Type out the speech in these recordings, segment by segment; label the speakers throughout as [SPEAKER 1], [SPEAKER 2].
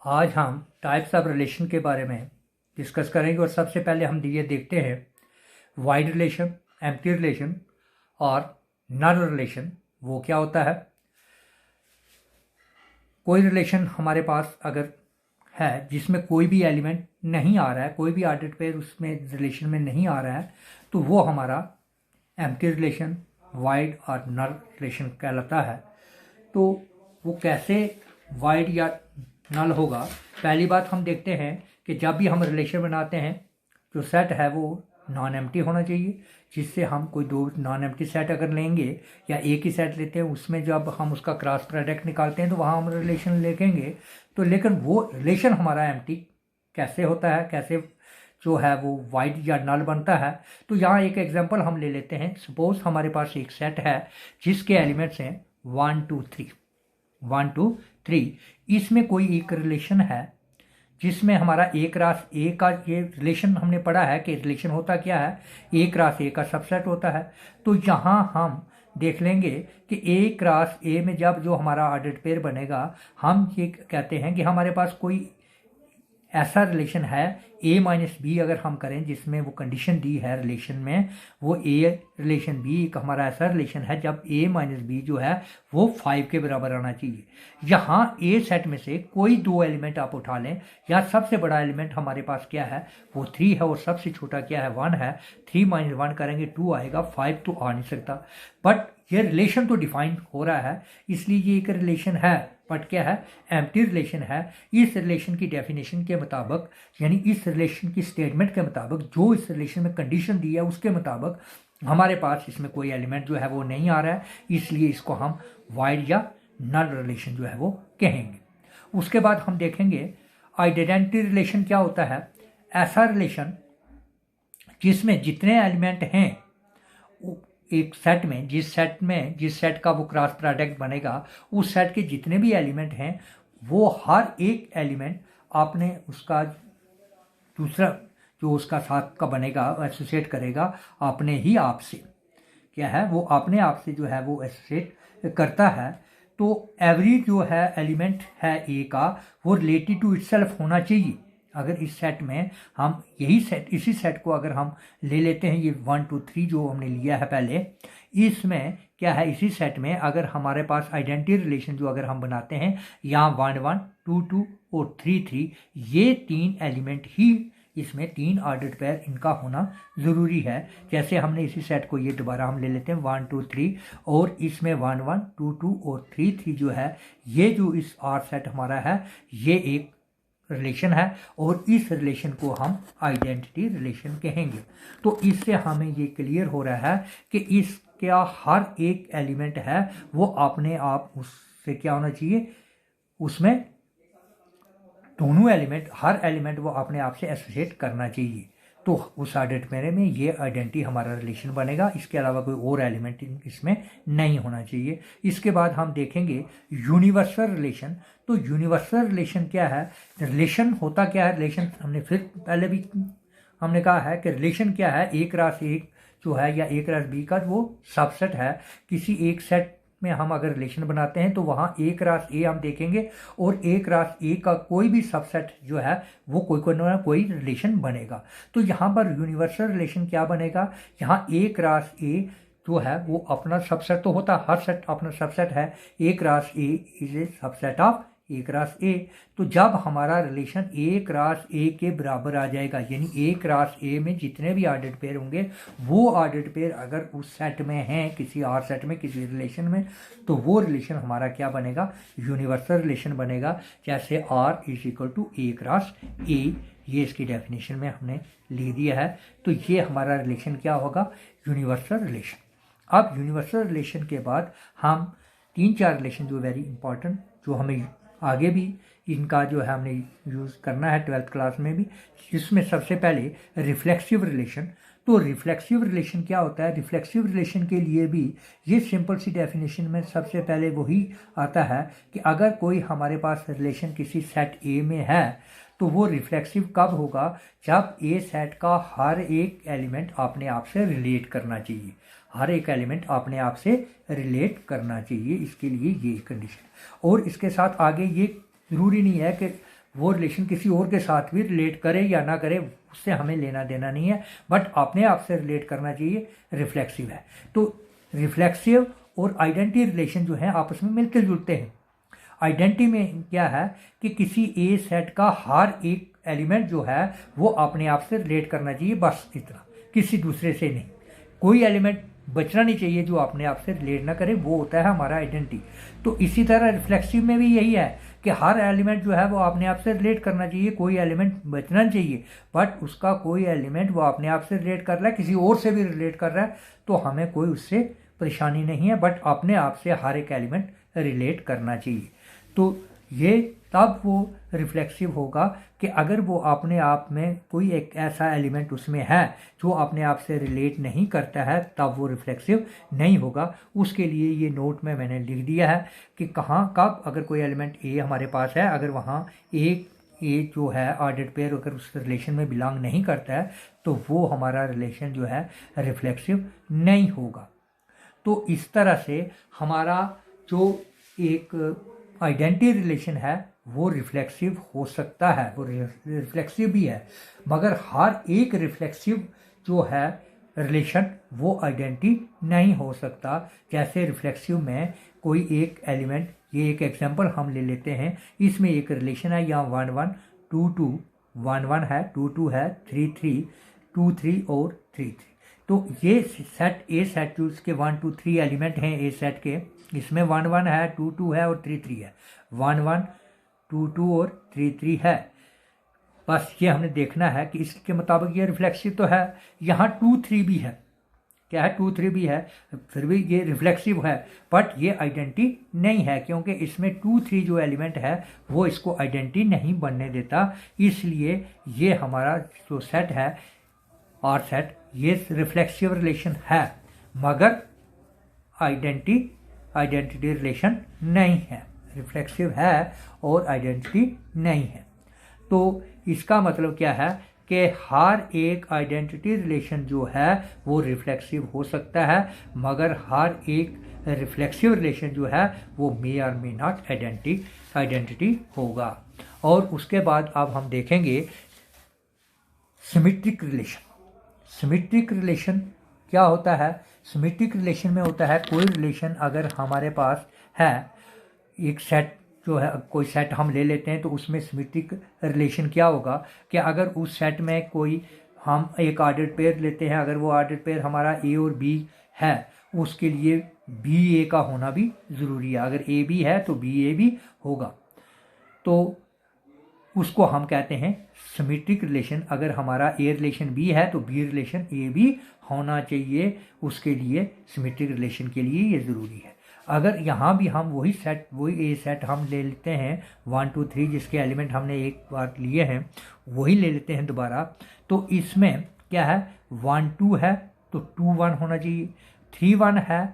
[SPEAKER 1] आज हम types of relation के बारे में डिस्कस करेंगे और सबसे पहले हम ये देखते हैं वाइड रिलेशन, एम्प्टी रिलेशन और नल रिलेशन। वो क्या होता है? कोई रिलेशन हमारे पास अगर है जिसमें कोई भी एलिमेंट नहीं आ रहा है, कोई भी ऑर्डर्ड पेयर उसमें रिलेशन में नहीं आ रहा है, तो वो हमारा एम्प्टी रिलेशन, वाइड और नल रिलेशन कहलाता है। तो वो कैसे वाइड या नल होगा? पहली बात हम देखते हैं कि जब भी हम रिलेशन बनाते हैं जो सेट है वो नॉन एम्प्टी होना चाहिए, जिससे हम कोई दो नॉन एम्प्टी सेट अगर लेंगे या एक ही सेट लेते हैं उसमें जब हम उसका क्रॉस प्रोडक्ट निकालते हैं तो वहाँ हम रिलेशन लिखेंगे। तो लेकिन वो रिलेशन हमारा एम्प्टी कैसे होता है, कैसे जो है वो वाइड या नल बनता है? तो यहाँ एक एग्जांपल हम ले लेते हैं। सपोज हमारे पास एक सेट है जिसके एलिमेंट्स हैं 1 2 3 1 2 3। इसमें कोई एक रिलेशन है जिसमें हमारा ए क्रॉस ए का ये रिलेशन हमने पढ़ा है कि रिलेशन होता क्या है, ए क्रॉस ए का सबसेट होता है। तो यहाँ हम देख लेंगे कि ए क्रॉस ए में जब जो हमारा ऑर्डर्ड पेयर बनेगा, हम ये कहते हैं कि हमारे पास कोई ऐसा रिलेशन है a माइनस बी अगर हम करें जिसमें वो कंडीशन दी है रिलेशन में, वो a रिलेशन b एक हमारा ऐसा रिलेशन है जब a माइनस बी जो है वो 5 के बराबर आना चाहिए। यहाँ a सेट में से कोई दो एलिमेंट आप उठा लें, या सबसे बड़ा एलिमेंट हमारे पास क्या है वो 3 है और सबसे छोटा क्या है 1 है। 3 माइनस 1 करेंगे 2 आएगा, 5 तो आ नहीं सकता। बट ये रिलेशन तो डिफाइन हो रहा है, इसलिए ये एक रिलेशन है, बट क्या है? एम्प्टी रिलेशन है। इस रिलेशन की डेफिनेशन के मुताबिक, यानी इस रिलेशन की स्टेटमेंट के मुताबिक, जो इस रिलेशन में कंडीशन दी है उसके मुताबिक हमारे पास इसमें कोई एलिमेंट जो है वो नहीं आ रहा है, इसलिए इसको हम वाइड या नल रिलेशन जो है वो कहेंगे। उसके बाद हम देखेंगे आइडेंटिटी रिलेशन क्या होता है। ऐसा रिलेशन जिसमें जितने एलिमेंट हैं एक सेट में, जिस सेट का वो क्रॉस प्रोडक्ट बनेगा, उस सेट के जितने भी एलिमेंट हैं वो हर एक एलिमेंट आपने उसका दूसरा जो उसका साथ का बनेगा एसोसिएट करेगा अपने ही आप से। क्या है वो अपने आप से जो है वो एसोसिएट करता है। तो एवरी जो है एलिमेंट है ए का वो रिलेटेड टू इटसेल्फ होना चाहिए। अगर इस सेट में हम इसी सेट को अगर हम ले लेते हैं, ये 1 2 3 जो हमने लिया है पहले, इसमें क्या है इसी सेट में अगर हमारे पास आइडेंटिटी रिलेशन जो अगर हम बनाते हैं, यहाँ 1 1 2 2 और 3 3, ये तीन एलिमेंट ही इसमें तीन ऑर्डर्ड पेयर इनका होना ज़रूरी है। जैसे हमने इसी सेट को ये दोबारा हम ले लेते हैं 1 2 3, और इसमें 1 1 2 2 और 3 3 जो है, ये जो इस आर सेट हमारा है ये एक रिलेशन है, और इस रिलेशन को हम आइडेंटिटी रिलेशन कहेंगे। तो इससे हमें ये क्लियर हो रहा है कि इसका हर एक एलिमेंट है वो अपने आप उससे क्या होना चाहिए, उसमें दोनों एलिमेंट, हर एलिमेंट वो अपने आप से एसोसिएट करना चाहिए। तो उस ऑर्डर्ड पेयर में ये आइडेंटिटी हमारा रिलेशन बनेगा, इसके अलावा कोई और एलिमेंट इसमें नहीं होना चाहिए। इसके बाद हम देखेंगे यूनिवर्सल रिलेशन। तो यूनिवर्सल रिलेशन क्या है? रिलेशन होता क्या है? रिलेशन हमने फिर पहले भी हमने कहा है कि रिलेशन क्या है, ए क्रॉस एक जो है या ए क्रॉस बी का वो सबसेट है। किसी एक सेट में हम अगर रिलेशन बनाते हैं तो वहाँ ए क्रॉस ए हम देखेंगे, और ए क्रॉस ए का कोई भी सबसेट जो है वो कोई रिलेशन बनेगा। तो यहाँ पर यूनिवर्सल रिलेशन क्या बनेगा? यहाँ ए क्रॉस ए जो है वो अपना सबसेट तो होता, हर सेट अपना सबसेट है। A cross A is a subset of A cross A. तो जब हमारा रिलेशन ए क्रॉस ए के बराबर आ जाएगा, यानी ए क्रॉस ए में जितने भी ऑर्डर्ड पेयर होंगे वो ऑर्डर्ड पेयर अगर उस सेट में हैं, किसी और सेट में, किसी रिलेशन में, तो वो रिलेशन हमारा क्या बनेगा? यूनिवर्सल रिलेशन बनेगा। जैसे r is equal to a cross a, ये इसकी डेफिनेशन में हमने ले दिया है। तो ये हमारा रिलेशन क्या होगा? Universal relation. अब यूनिवर्सल रिलेशन के बाद हम 3-4 रिलेशन जो वेरी इंपॉर्टेंट, जो हमें आगे भी इनका जो है हमने यूज़ करना है 12th क्लास में भी, जिसमें सबसे पहले रिफ्लेक्सिव रिलेशन। तो रिफ्लेक्सिव रिलेशन क्या होता है? रिफ्लेक्सिव रिलेशन के लिए भी ये सिंपल सी डेफिनेशन में सबसे पहले वही आता है कि अगर कोई हमारे पास रिलेशन किसी सेट ए में है तो वो रिफ्लेक्सिव कब होगा? जब ए सेट का हर एक एलिमेंट अपने आप से रिलेट करना चाहिए, हर एक एलिमेंट अपने आप से रिलेट करना चाहिए, इसके लिए ये कंडीशन। और इसके साथ आगे ये ज़रूरी नहीं है कि वो रिलेशन किसी और के साथ भी रिलेट करे या ना करे, उससे हमें लेना देना नहीं है, बट अपने आप से रिलेट करना चाहिए, रिफ्लेक्सिव है। तो रिफ्लेक्सिव और आइडेंटिटी रिलेशन जो है आपस में मिलते जुलते हैं। आइडेंटिटी में क्या है कि किसी ए सेट का हर एक एलिमेंट जो है वो अपने आप से रिलेट करना चाहिए, बस इतना, किसी दूसरे से नहीं। कोई एलिमेंट बचना नहीं चाहिए जो अपने आप से रिलेट ना करे, वो होता है हमारा आइडेंटिटी। तो इसी तरह रिफ्लेक्सिव में भी यही है कि हर एलिमेंट जो है वो अपने आप से रिलेट करना चाहिए, कोई एलिमेंट बचना नहीं चाहिए। बट उसका कोई एलिमेंट वो अपने आप से रिलेट कर रहा है, किसी और से भी रिलेट कर रहा है, तो हमें कोई उससे परेशानी नहीं है, बट अपने आप से हर एक एलिमेंट रिलेट करना चाहिए। तो ये तब वो रिफ्लेक्सिव होगा कि अगर वो अपने आप में कोई एक ऐसा एलिमेंट उसमें है जो अपने आप से रिलेट नहीं करता है, तब वो रिफ्लेक्सिव नहीं होगा। उसके लिए ये नोट में मैंने लिख दिया है कि कहाँ कब अगर कोई एलिमेंट ए हमारे पास है, अगर वहाँ एक ए जो है ऑर्डर्ड पेयर अगर उस रिलेशन में बिलोंग नहीं करता है, तो वो हमारा रिलेशन जो है रिफ्लेक्सिव नहीं होगा। तो इस तरह से हमारा जो एक आइडेंटिटी रिलेशन है वो रिफ्लेक्सिव हो सकता है, वो रिफ्लेक्सिव भी है, मगर हर एक रिफ्लेक्सिव जो है रिलेशन वो आइडेंटिटी नहीं हो सकता। जैसे रिफ्लेक्सिव में कोई एक एलिमेंट, ये एक एग्जांपल हम ले लेते हैं, इसमें एक रिलेशन है यहाँ 1 1 2 2, 1 1 है, 2 2 है, 3 3, 2 3 और 3 3। तो ये सेट ए सेट जो इसके 1 2 3 एलिमेंट हैं ए सेट के, इसमें 1 1 है, 2 2 है और 3 3 है, 1 1 2 2 और 3 3 है। बस ये हमने देखना है कि इसके मुताबिक ये रिफ्लेक्सिव तो है। यहाँ 2 3 भी है, क्या है, 2 3 भी है, फिर भी ये रिफ्लेक्सिव है, बट ये आइडेंटिटी नहीं है, क्योंकि इसमें 2 3 जो एलिमेंट है वो इसको आइडेंटिटी नहीं बनने देता। इसलिए ये हमारा जो सेट है आर सेट, ये रिफ्लेक्सिव रिलेशन है, मगर आइडेंटिटी रिलेशन नहीं है। रिफ्लेक्सिव है और आइडेंटिटी नहीं है। तो इसका मतलब क्या है कि हर एक आइडेंटिटी रिलेशन जो है वो रिफ्लेक्सिव हो सकता है, मगर हर एक रिफ्लेक्सिव रिलेशन जो है वो मे और मे नॉट आइडेंटिटी होगा। और उसके बाद अब हम देखेंगे सिमेट्रिक रिलेशन। सिमेट्रिक रिलेशन क्या होता है? सिमेट्रिक रिलेशन में होता है कोई रिलेशन अगर हमारे पास है, एक सेट जो है, कोई सेट हम ले लेते हैं, तो उसमें सिमेट्रिक रिलेशन क्या होगा कि अगर उस सेट में कोई हम एक ऑर्डर्ड पेयर लेते हैं, अगर वो ऑर्डर्ड पेयर हमारा ए और बी है, उसके लिए बी ए का होना भी ज़रूरी है। अगर ए बी है तो बी ए भी होगा, तो उसको हम कहते हैं सिमेट्रिक रिलेशन। अगर हमारा ए रिलेशन बी है तो बी रिलेशन ए भी होना चाहिए, उसके लिए सिमेट्रिक रिलेशन के लिए ये ज़रूरी है। अगर यहाँ भी हम वही ए सेट हम ले लेते हैं 1 2 3, जिसके एलिमेंट हमने एक बार लिए हैं वही ले लेते हैं दोबारा, तो इसमें क्या है, 1 2 है तो 2 1 होना चाहिए, 3 1 है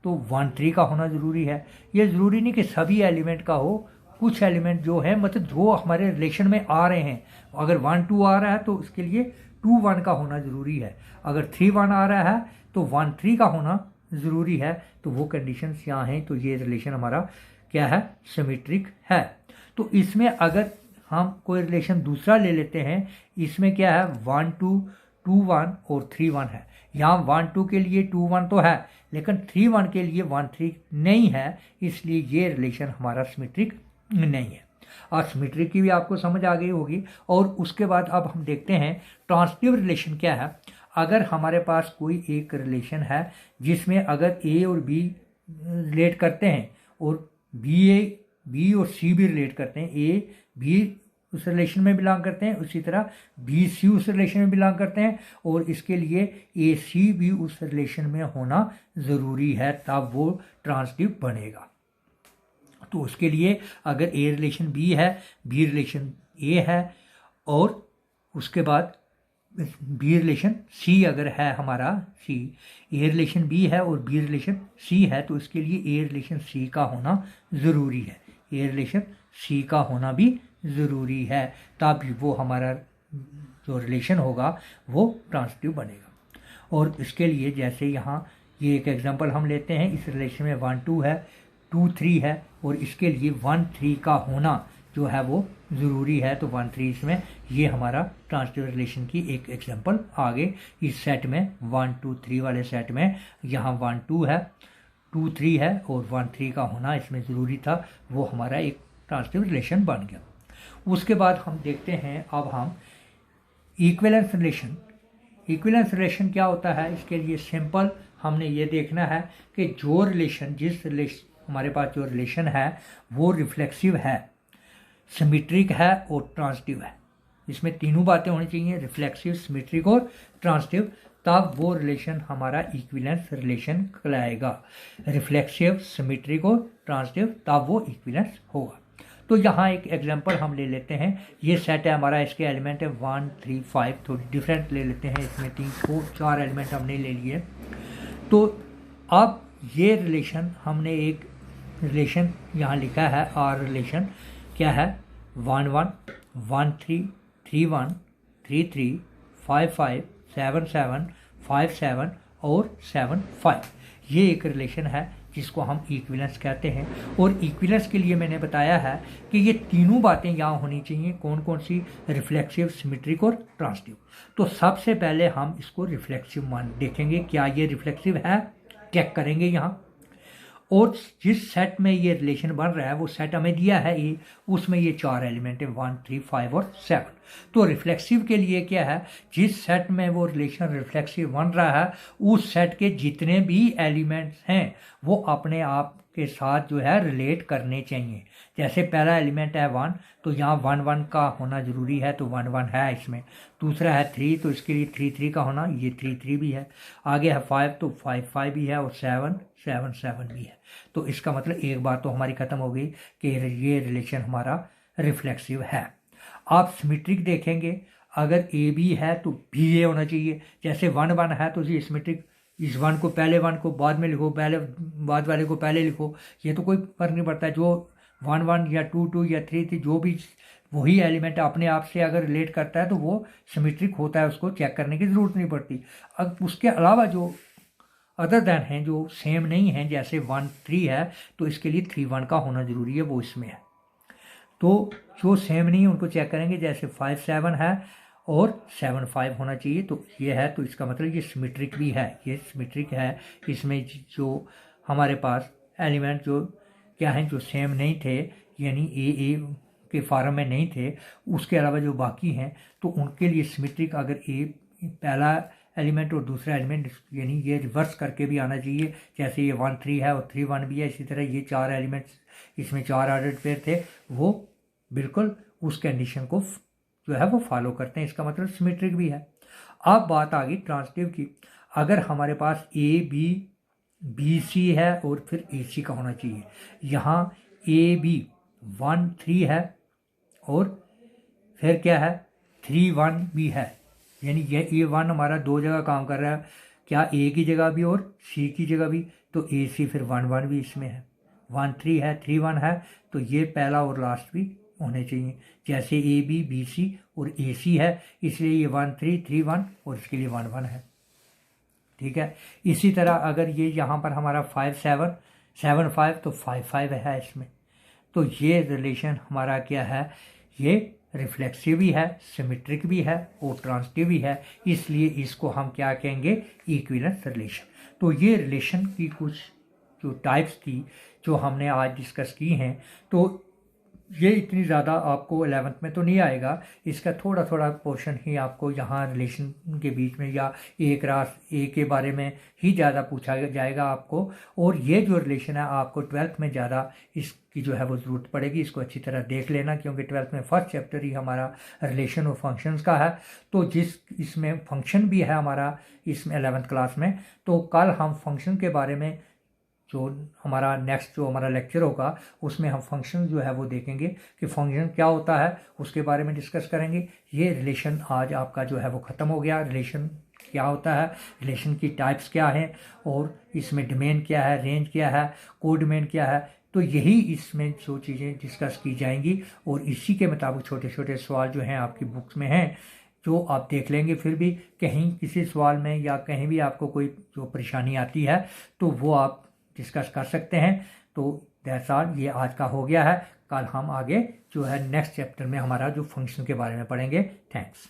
[SPEAKER 1] तो 1 3 का होना ज़रूरी है। ये ज़रूरी नहीं कि सभी एलिमेंट का हो, कुछ एलिमेंट जो है मतलब जो हमारे रिलेशन में आ रहे हैं, अगर 1 2 आ रहा है तो उसके लिए 2 1 का होना ज़रूरी है, अगर 3 1 आ रहा है तो 1 3 का होना ज़रूरी है। तो वो कंडीशंस यहाँ हैं, तो ये रिलेशन हमारा क्या है, सिमेट्रिक है। तो इसमें अगर हम कोई रिलेशन दूसरा ले लेते हैं, इसमें क्या है 1 2 2 1 और 3 1 है। यहाँ 1 2 के लिए 2 1 तो है, लेकिन 3 1 के लिए 1 3 नहीं है, इसलिए ये रिलेशन हमारा सिमेट्रिक नहीं है। और सिमेट्रिक की भी आपको समझ आ गई होगी। और उसके बाद अब हम देखते हैं ट्रांसिटिव रिलेशन क्या है। अगर हमारे पास कोई एक रिलेशन है जिसमें अगर ए और बी रिलेट करते हैं और बी और सी भी रिलेट करते हैं, ए बी उस रिलेशन में बिलोंग करते हैं, उसी तरह बी सी उस रिलेशन में बिलोंग करते हैं, और इसके लिए ए सी भी उस रिलेशन में होना ज़रूरी है, तब वो ट्रांसिटिव बनेगा। तो उसके लिए अगर ए रिलेशन बी है, बी रिलेशन ए है, और उसके बाद बी रिलेशन सी अगर है हमारा, सी ए रिलेशन बी है और बी रिलेशन सी है, तो इसके लिए ए रिलेशन सी का होना ज़रूरी है, ए रिलेशन सी का होना भी ज़रूरी है, तब वो हमारा जो रिलेशन होगा वो ट्रांसिटिव बनेगा। और इसके लिए जैसे यहाँ ये एक एग्जांपल हम लेते हैं, इस रिलेशन में 1 2 है, 2 3 है, और इसके लिए 1 3 का होना जो है वो ज़रूरी है। तो 1 3 इसमें ये हमारा ट्रांजिटिव रिलेशन की एक एग्जांपल आगे इस सेट में 1 2 3 वाले सेट में यहाँ 1 2 है, 2 3 है और 1 3 का होना इसमें ज़रूरी था, वो हमारा एक ट्रांजिटिव रिलेशन बन गया। उसके बाद हम देखते हैं अब हम इक्विवेलेंस रिलेशन। इक्विवेलेंस रिलेशन क्या होता है, इसके लिए सिंपल हमने ये देखना है कि जो रिलेशन हमारे पास जो रिलेशन है वो रिफ्लेक्सिव है, सिमेट्रिक है और ट्रांजिटिव है। इसमें तीनों बातें होनी चाहिए, रिफ्लेक्सिव, सिमेट्रिक और ट्रांजिटिव, तब वो रिलेशन हमारा इक्विवेलेंस रिलेशन कहलाएगा। रिफ्लेक्सिव, सिमेट्रिक और ट्रांजिटिव, तब वो इक्विवेलेंस होगा। तो यहाँ एक एग्जांपल हम ले लेते हैं। ये सेट है हमारा, इसके एलिमेंट है 1 3 5, थोड़ी डिफरेंट ले लेते हैं। इसमें 3 4 एलिमेंट हमने ले लिए। तो अब ये रिलेशन हमने एक रिलेशन यहाँ लिखा है, आर रिलेशन क्या है, 1 1 1 3 3 1 3 3 5 5 7 7 5 7 और 7 5। ये एक रिलेशन है जिसको हम इक्विवेलेंस कहते हैं। और इक्विवेलेंस के लिए मैंने बताया है कि ये तीनों बातें यहाँ होनी चाहिए। कौन कौन सी, रिफ्लेक्सिव, सिमेट्रिक और ट्रांजिटिव। तो सबसे पहले हम इसको रिफ्लेक्सिव मान देखेंगे, क्या ये रिफ्लेक्सिव है, चेक करेंगे यहाँ। और जिस सेट में ये रिलेशन बन रहा है वो सेट हमें दिया है ये, उसमें ये 4 एलिमेंट है 1 3 5 और 7। तो रिफ्लेक्सिव के लिए क्या है, जिस सेट में वो रिलेशन रिफ्लेक्सिव बन रहा है उस सेट के जितने भी एलिमेंट्स हैं वो अपने आप के साथ जो है रिलेट करने चाहिए। जैसे पहला एलिमेंट है 1, तो यहाँ 1 1 का होना जरूरी है, तो 1 1 है इसमें। दूसरा है 3, तो इसके लिए 3 3 का होना, ये 3 3 भी है। आगे है 5, तो 5 5 भी है और 7 7 7 भी है। तो इसका मतलब एक बात तो हमारी खत्म हो गई कि ये रिलेशन हमारा रिफ्लेक्सिव है। आप सिमेट्रिक देखेंगे, अगर ए बी है तो बी ए होना चाहिए। जैसे 1 1 है तो ये सिमेट्रिक, इस 1 को पहले 1 को बाद में लिखो, पहले बाद वाले को पहले लिखो, ये तो कोई फर्क नहीं पड़ता। जो 1 1 या 2 2 या 3 3 जो भी वही एलिमेंट अपने आप से अगर रिलेट करता है तो वो सिमेट्रिक होता है, उसको चेक करने की ज़रूरत नहीं पड़ती। अब उसके अलावा जो अदर दैन हैं जो सेम नहीं हैं, जैसे 1 3 है तो इसके लिए 3 1 का होना ज़रूरी है, वो इसमें है। तो जो सेम नहीं है उनको चेक करेंगे, जैसे 5 7 है और 7 5 होना चाहिए, तो ये है, तो इसका मतलब ये सिमेट्रिक भी है, ये सिमेट्रिक है। इसमें जो हमारे पास एलिमेंट जो क्या हैं, जो सेम नहीं थे, यानी ए के फॉर्म में नहीं थे, उसके अलावा जो बाकी हैं तो उनके लिए सिमेट्रिक, अगर ए पहला एलिमेंट और दूसरा एलिमेंट यानी ये रिवर्स करके भी आना चाहिए। जैसे ये 1 3 है और 3 1 भी है, इसी तरह ये 4 एलिमेंट्स, इसमें 4 ऑर्डर्ड पेयर थे, वो बिल्कुल उस कंडीशन को जो है वो फॉलो करते हैं। इसका मतलब सिमेट्रिक भी है। अब बात आ गई ट्रांजिटिव की। अगर हमारे पास ए बी बी सी है और फिर ए सी का होना चाहिए। यहाँ ए बी 1 3 है और फिर क्या है 3 1 भी है, यानी ये 1 हमारा 2 जगह काम कर रहा है, क्या ए की जगह भी और सी की जगह भी, तो ए सी फिर 1 1 भी इसमें है। 1 3 है, 3 1 है, तो ये पहला और लास्ट भी होने चाहिए। जैसे ए बी बी सी और ए सी है, इसलिए ये 1 3 3 1 और इसके लिए 1 1 है, ठीक है। इसी तरह अगर ये यहाँ पर हमारा 5 7 7 5 तो 5 5 है इसमें। तो ये रिलेशन हमारा क्या है, ये रिफ्लेक्सिव भी है, सिमेट्रिक भी है और ट्रांजिटिव भी है, इसलिए इसको हम क्या कहेंगे, इक्विवेलेंस रिलेशन। तो ये रिलेशन की कुछ जो टाइप्स थी जो हमने आज डिस्कस की हैं, तो ये इतनी ज़्यादा आपको 11th में तो नहीं आएगा, इसका थोड़ा थोड़ा पोर्शन ही आपको यहाँ रिलेशन के बीच में या एक रास ए के बारे में ही ज़्यादा पूछा जाएगा आपको। और ये जो रिलेशन है आपको 12th में ज़्यादा इसकी जो है वो ज़रूरत पड़ेगी, इसको अच्छी तरह देख लेना, क्योंकि 12th में फर्स्ट चैप्टर ही हमारा रिलेशन और फंक्शंस का है। तो इसमें फंक्शन भी है हमारा इसमें 11th क्लास में। तो कल हम फंक्शन के बारे में जो हमारा नेक्स्ट जो हमारा लेक्चर होगा उसमें हम फंक्शन जो है वो देखेंगे कि फंक्शन क्या होता है, उसके बारे में डिस्कस करेंगे। ये रिलेशन आज आपका जो है वो ख़त्म हो गया। रिलेशन क्या होता है, रिलेशन की टाइप्स क्या हैं और इसमें डोमेन क्या है, रेंज क्या है, कोडोमेन क्या है, तो यही इसमें जो चीज़ें डिस्कस की जाएंगी। और इसी के मुताबिक छोटे छोटे सवाल जो हैं आपकी बुक्स में हैं, जो आप देख लेंगे। फिर भी कहीं किसी सवाल में या कहीं भी आपको कोई जो परेशानी आती है तो वो आप डिस्कस कर सकते हैं। तो दैट्स ऑल, ये आज का हो गया है। कल हम आगे जो है नेक्स्ट चैप्टर में हमारा जो फंक्शन के बारे में पढ़ेंगे। थैंक्स।